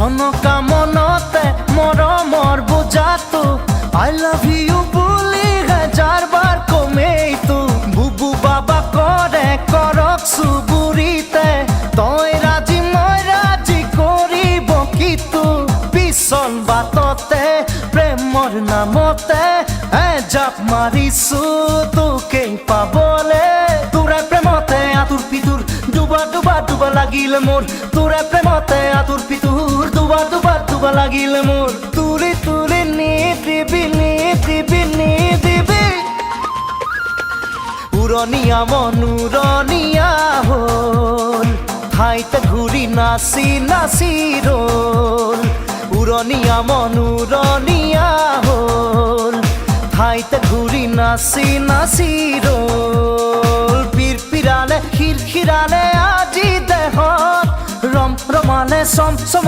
চনকা মনতে মৰমৰ বুজাটো I love you বুলি হাজাৰবাৰ কমেইতো বুবু বাবা কৰে কৰক চুবুৰিতে তই ৰাজি মই ৰাজি কৰিব কিতো পিছল বাটতে প্ৰেমৰ নামতে জাপ মাৰিছো তোকে পাবলে তোৰে প্ৰেমতে আতুৰ পিতুৰ ডুবা ডুবা ডুবা লাগিল মোৰ তোৰে প্ৰেমতে আতুৰ পিতুৰ ডুবা ডুবা ডুবা লাগিল মোৰ তুলি তুলি নিদিবি নিদিবি নিদিবি উৰণীয়া মনোৰণীয়া হ'ল ঠাইতে ঘূৰি নাচি নাচি ৰল উৰণীয়া মনোৰণীয়া হ'ল ঠাইতে ঘূৰি নাচি নাচি ৰল পিৰপিৰালে খিৰখিৰালে আজি দেহত ৰম ৰমালে চম চমা